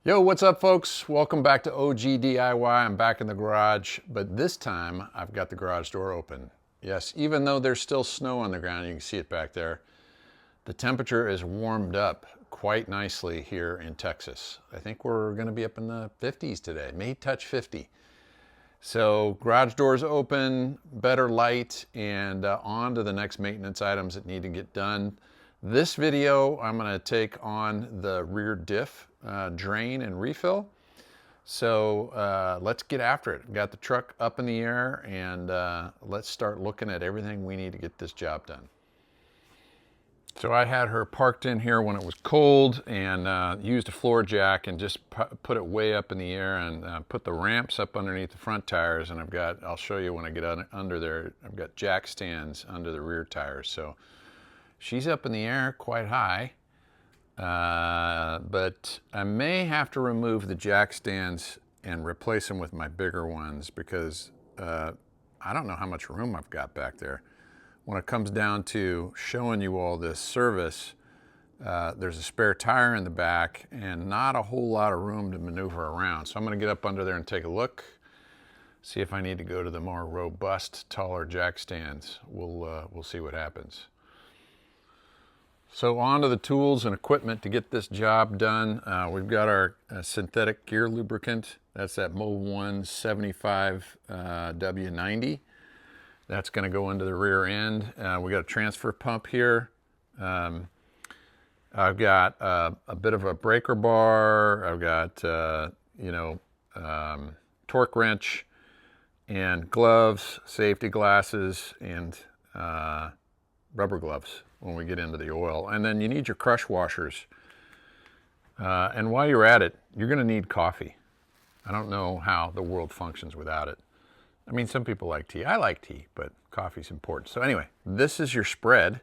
Yo, what's up folks? Welcome back to OG DIY. I'm back in the garage, but this time I've got the garage door open. Yes, even though there's still snow on the ground, you can see it back there, the temperature is warmed up quite nicely here in Texas. I think we're gonna be up in the 50s today, may touch 50. So garage doors open, better light, and on to the next maintenance items that need to get done. This video, I'm gonna take on the rear diff drain and refill. So let's get after it. Got the truck up in the air, and let's start looking at everything we need to get this job done. So I had her parked in here when it was cold, and used a floor jack and just put it way up in the air, and put the ramps up underneath the front tires. And I'll show you when I get under there, I've got jack stands under the rear tires. So she's up in the air quite high, but I may have to remove the jack stands and replace them with my bigger ones, because I don't know how much room I've got back there. When it comes down to showing you all this service, there's a spare tire in the back and not a whole lot of room to maneuver around. So I'm gonna get up under there and take a look, see if I need to go to the more robust, taller jack stands. We'll see what happens. So on to the tools and equipment to get this job done. We've got our synthetic gear lubricant. That's that Mo1 75 W90. That's going to go into the rear end. We got a transfer pump here. I've got a bit of a breaker bar. I've got torque wrench and gloves, safety glasses, and rubber gloves when we get into the oil. And then you need your crush washers. And while you're at it, you're going to need coffee. I don't know how the world functions without it. I mean, some people like tea. I like tea, but coffee's important. So anyway, this is your spread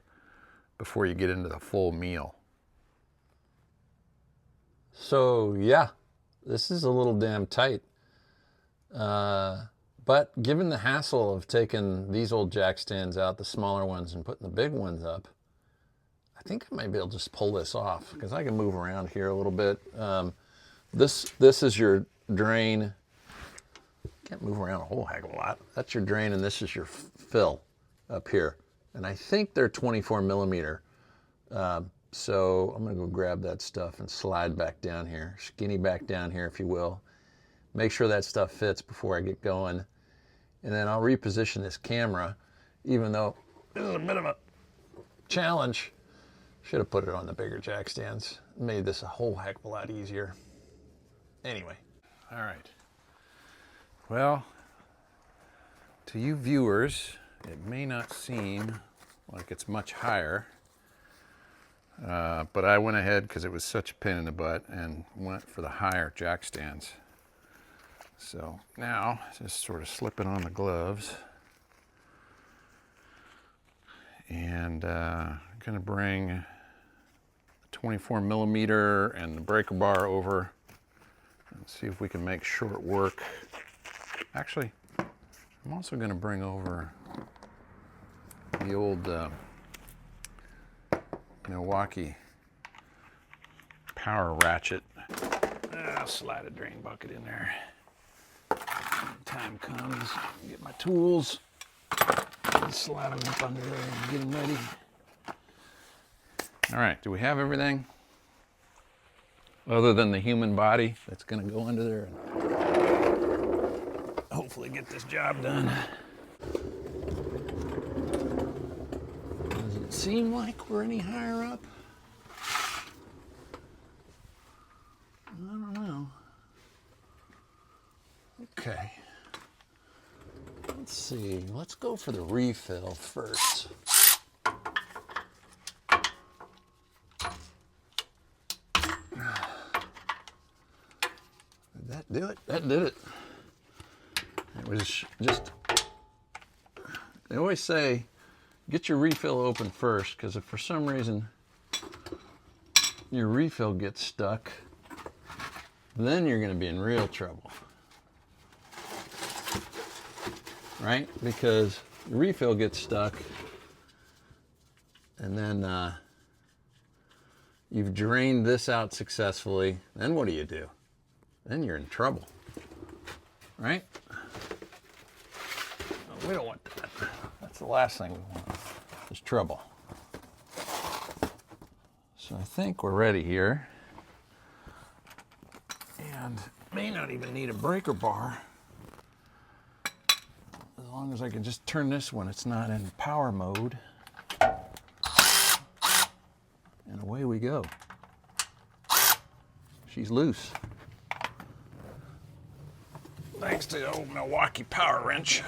before you get into the full meal. So yeah, this is a little damn tight. But given the hassle of taking these old jack stands out, the smaller ones, and putting the big ones up, I think I might be able to just pull this off, because I can move around here a little bit. This is your drain. Can't move around a whole heck of a lot. That's your drain, and this is your fill up here. And I think they're 24 millimeter. So I'm gonna go grab that stuff and slide back down here, skinny back down here, if you will. Make sure that stuff fits before I get going. And then I'll reposition this camera, even though this is a bit of a challenge. Should have put it on the bigger jack stands. Made this a whole heck of a lot easier. Anyway, all right. Well, to you viewers, it may not seem like it's much higher, but I went ahead, because it was such a pain in the butt, and went for the higher jack stands. So now, just sort of slip it on the gloves, and I'm gonna bring the 24 millimeter and the breaker bar over and see if we can make short work. Actually, I'm also going to bring over the old Milwaukee power ratchet. I'll slide a drain bucket in there. When time comes, get my tools, and slide them up under there and get them ready. All right, do we have everything? Other than the human body that's going to go under there and hopefully get this job done. Does it seem like we're any higher up? I don't know. Okay. Let's see. Let's go for the refill first. Did that do it? That did it. It was just, they always say, get your refill open first, because if for some reason your refill gets stuck, then you're going to be in real trouble. Right? Because the refill gets stuck, and then you've drained this out successfully. Then what do you do? then you're in trouble, right? We don't want that. That's the last thing we want, is trouble. So I think we're ready here. And may not even need a breaker bar. As long as I can just turn this when it's not in power mode. And away we go. She's loose. Thanks to the old Milwaukee power wrench.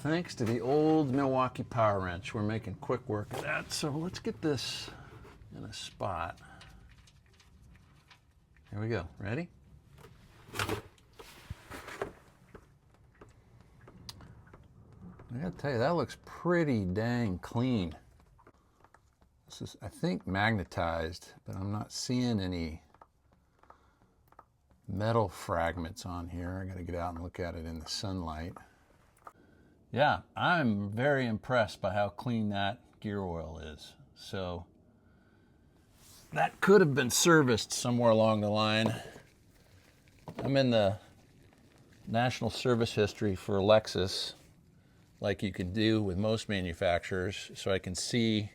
Thanks to the old Milwaukee power wrench, we're making quick work of that. So let's get this in a spot. Here we go. Ready? I gotta tell you, that looks pretty dang clean. This is, I think, magnetized, but I'm not seeing any metal fragments on here. I gotta get out and look at it in the sunlight. Yeah, I'm very impressed by how clean that gear oil is. So that could have been serviced somewhere along the line. I'm in the national service history for Lexus, like you can do with most manufacturers, so I can see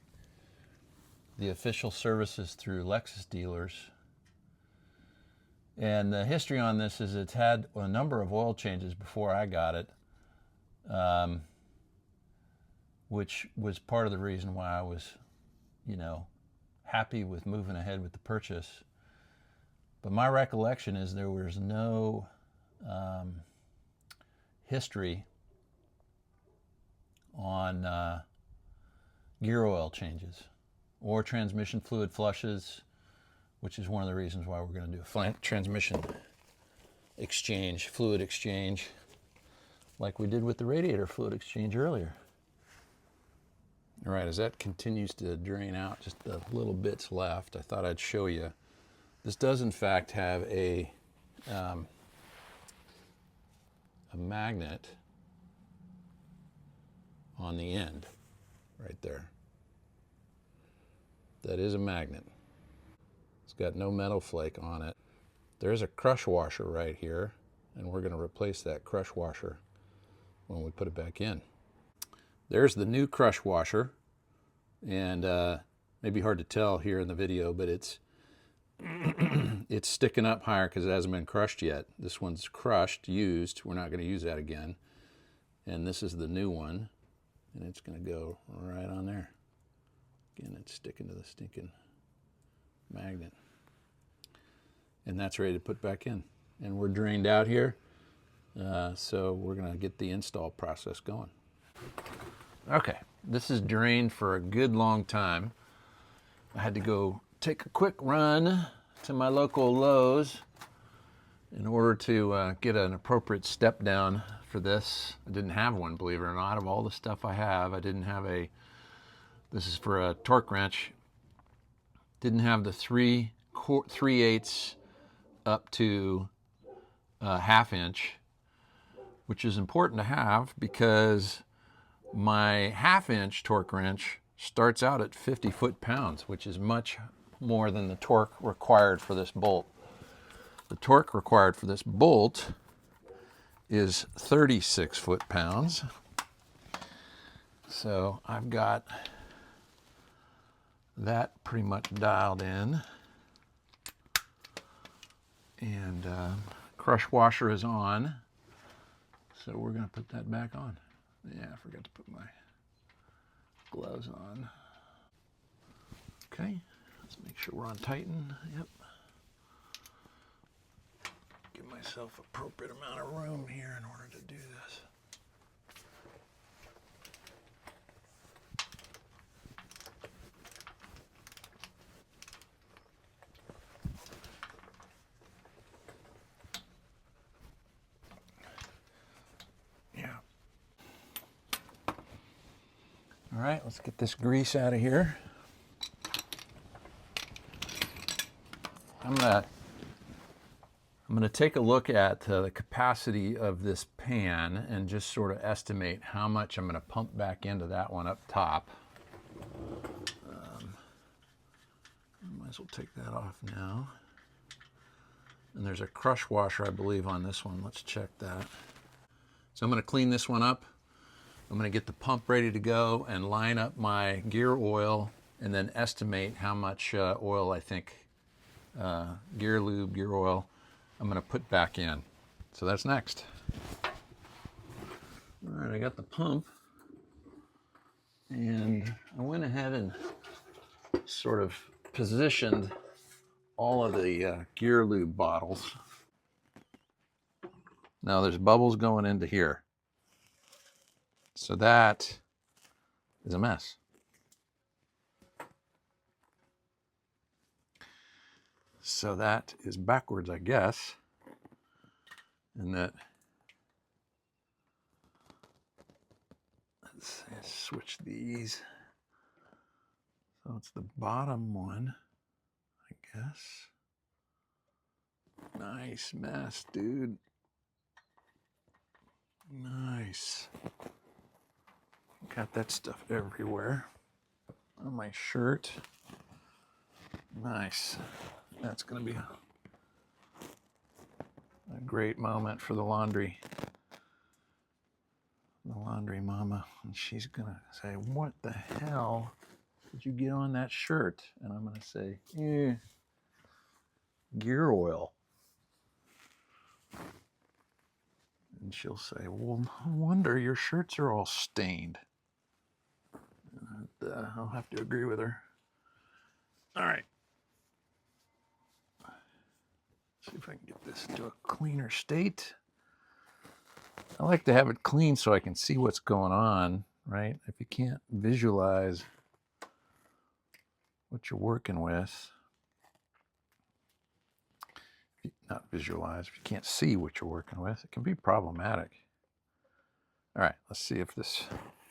the official services through Lexus dealers. And the history on this is it's had a number of oil changes before I got it, which was part of the reason why I was, happy with moving ahead with the purchase. But my recollection is there was no history on gear oil changes or transmission fluid flushes, which is one of the reasons why we're going to do a transmission exchange, fluid exchange, like we did with the radiator fluid exchange earlier. All right, as that continues to drain out, just the little bits left, I thought I'd show you. This does in fact have a magnet on the end, right there. That is a magnet. It's got no metal flake on it. There's a crush washer right here, and we're going to replace that crush washer when we put it back in. There's the new crush washer, and maybe hard to tell here in the video, but it's it's sticking up higher because it hasn't been crushed yet. This one's crushed, used. We're not going to use that again. And this is the new one, and it's going to go right on there. Again, it's sticking to the stinking magnet. And that's ready to put back in. And we're drained out here, so we're going to get the install process going. Okay, this is drained for a good long time. I had to go take a quick run to my local Lowe's in order to get an appropriate step down for this. I didn't have one, believe it or not. Of all the stuff I have, I didn't have a, this is for a torque wrench, didn't have the 3/8 up to ½ inch, which is important to have because my ½ inch torque wrench starts out at 50 foot-pounds, which is much more than the torque required for this bolt. The torque required for this bolt is 36 foot-pounds. So I've got that pretty much dialed in. And crush washer is on. So we're going to put that back on. Yeah, I forgot to put my gloves on. Okay, let's make sure we're on Tighten. Yep. Give myself appropriate amount of room here in order to do this. Yeah. All right, let's get this grease out of here. I'm gonna take a look at the capacity of this pan and just sort of estimate how much I'm gonna pump back into that one up top. Might as well take that off now. And there's a crush washer, I believe, on this one. Let's check that. So I'm going to clean this one up. I'm going to get the pump ready to go and line up my gear oil and then estimate how much oil I think, gear lube, gear oil, I'm going to put back in. So that's next. All right, I got the pump. And I went ahead and sort of positioned all of the gear lube bottles. Now there's bubbles going into here. So that is a mess. So that is backwards, I guess. And that, let's switch these. So it's the bottom one, I guess. Nice mess, dude. Nice. Got that stuff everywhere on my shirt. Nice. That's going to be a great moment for the laundry mama. And she's going to say, what the hell did you get on that shirt? And I'm going to say, gear oil. And she'll say, well, no wonder your shirts are all stained. And, I'll have to agree with her. All right. See if I can get this into a cleaner state. I like to have it clean so I can see what's going on, right? If you can't visualize what you're working with, not visualize, if you can't see what you're working with, it can be problematic. All right, let's see if this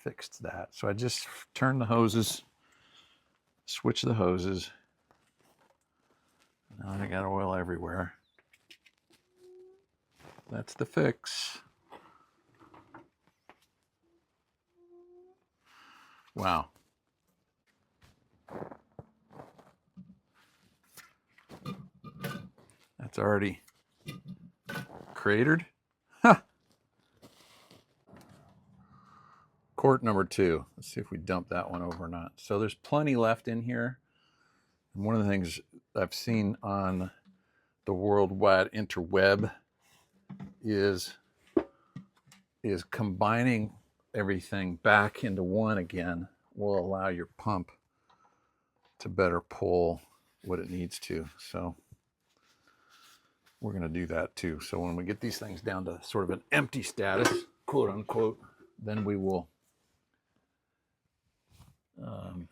fixed that. So I just turned the hoses, switch the hoses. Now I got oil everywhere. That's the fix. Wow. That's already cratered. Huh. Quart number 2. Let's see if we dump that one over or not. So there's plenty left in here. And one of the things I've seen on the worldwide interweb is combining everything back into one again will allow your pump to better pull what it needs to. So we're going to do that too. So when we get these things down to sort of an empty status, quote unquote, then we will am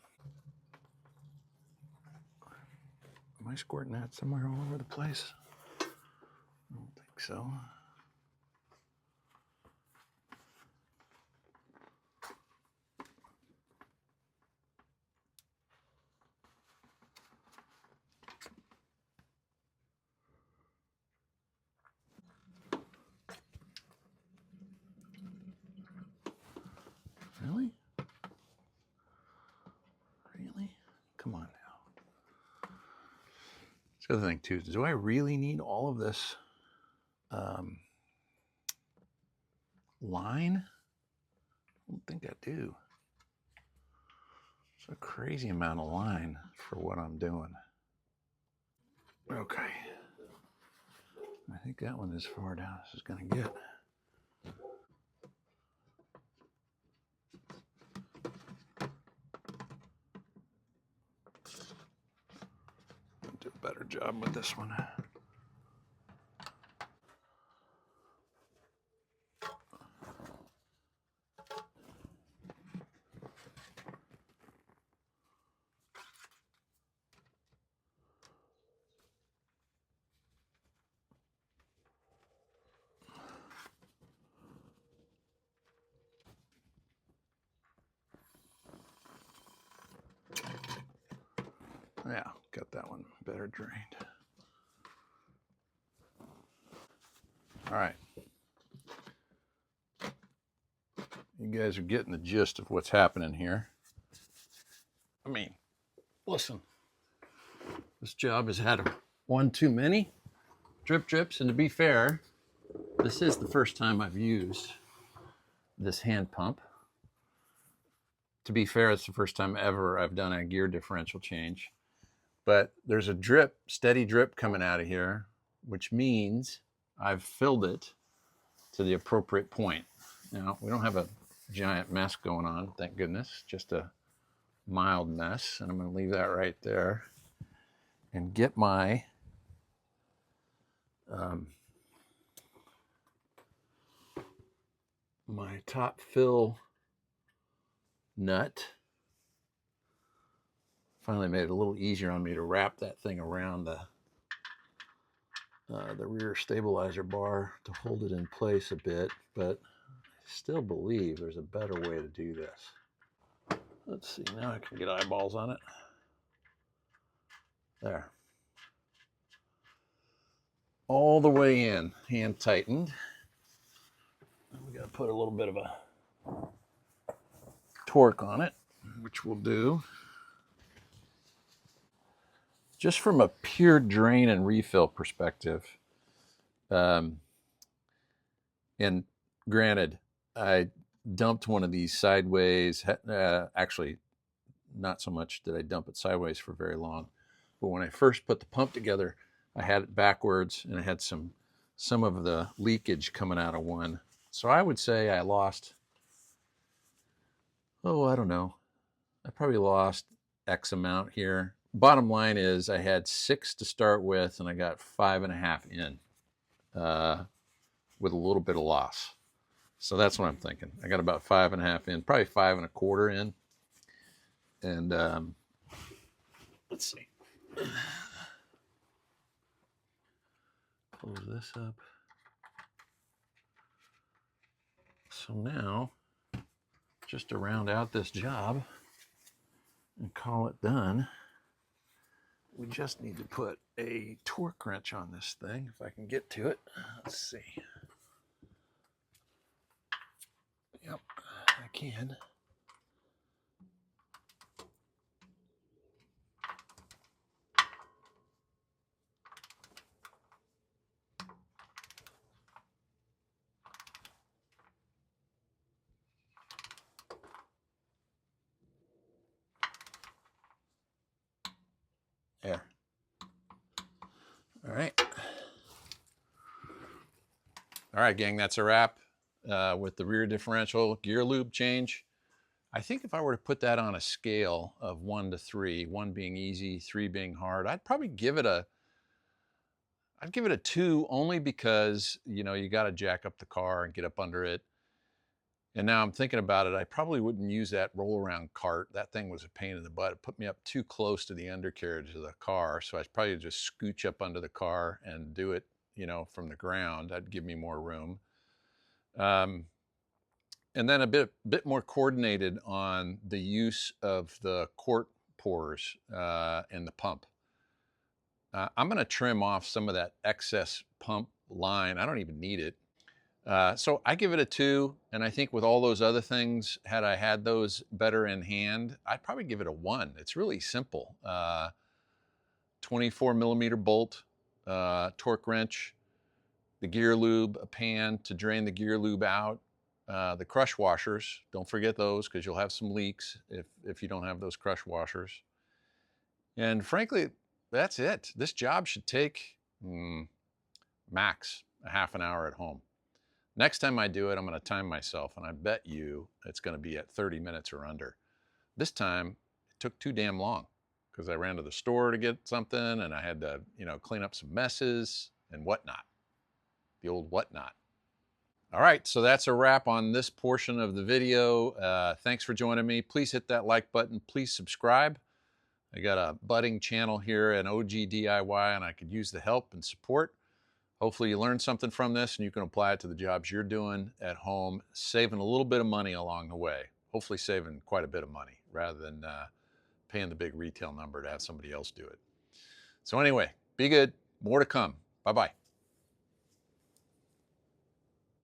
I squirting that somewhere all over the place? I don't think so. Really? Really? Come on now. That's the other thing too. Do I really need all of this line? I don't think I do. It's a crazy amount of line for what I'm doing. Okay. I think that one is as far down as it's going to get. I'll do a better job with this one. Yeah, got that one better drained. All right. You guys are getting the gist of what's happening here. I mean, listen, this job has had one too many. drip drips. And to be fair, this is the first time I've used this hand pump. To be fair, it's the first time ever I've done a gear differential change. But there's a drip, steady drip coming out of here, which means I've filled it to the appropriate point. Now, we don't have a giant mess going on, thank goodness, just a mild mess. And I'm going to leave that right there and get my my top fill nut. Finally made it a little easier on me to wrap that thing around the rear stabilizer bar to hold it in place a bit, but I still believe there's a better way to do this. Let's see, now I can get eyeballs on it. There. All the way in, hand tightened. We got to put a little bit of a torque on it, which we'll do. Just from a pure drain and refill perspective, and granted, I dumped one of these sideways. Actually, not so much did I dump it sideways for very long, but when I first put the pump together, I had it backwards and I had some of the leakage coming out of one. So I would say I lost, I don't know, I probably lost X amount here. Bottom line is I had 6 to start with and I got 5.5 in with a little bit of loss. So that's what I'm thinking. I got about 5.5 in, probably 5.25 in. And let's see. Close this up. So now, just to round out this job and call it done, we just need to put a torque wrench on this thing, if I can get to it. Let's see. Yep, I can. There. All right. All right, gang, that's a wrap with the rear differential gear lube change. I think if I were to put that on a scale of 1 to 3, 1 being easy, 3 being hard, I'd probably give it a 2, only because, you know, you got to jack up the car and get up under it. And now I'm thinking about it, I probably wouldn't use that roll around cart. That thing was a pain in the butt. It put me up too close to the undercarriage of the car. So I'd probably just scooch up under the car and do it, you know, from the ground. That'd give me more room. And then a bit more coordinated on the use of the quart pourers and the pump. I'm going to trim off some of that excess pump line. I don't even need it. So I give it a 2, and I think with all those other things, had I had those better in hand, I'd probably give it a 1. It's really simple. 24 millimeter bolt, torque wrench, the gear lube, a pan to drain the gear lube out, the crush washers. Don't forget those, because you'll have some leaks if you don't have those crush washers. And frankly, that's it. This job should take max a half an hour at home. Next time I do it, I'm going to time myself, and I bet you it's going to be at 30 minutes or under. This time, it took too damn long because I ran to the store to get something, and I had to, you know, clean up some messes and whatnot. The old whatnot. All right, so that's a wrap on this portion of the video. Thanks for joining me. Please hit that like button. Please subscribe. I got a budding channel here at OG DIY, and I could use the help and support. Hopefully you learned something from this and you can apply it to the jobs you're doing at home, saving a little bit of money along the way. Hopefully saving quite a bit of money rather than paying the big retail number to have somebody else do it. So anyway, be good. More to come. Bye-bye.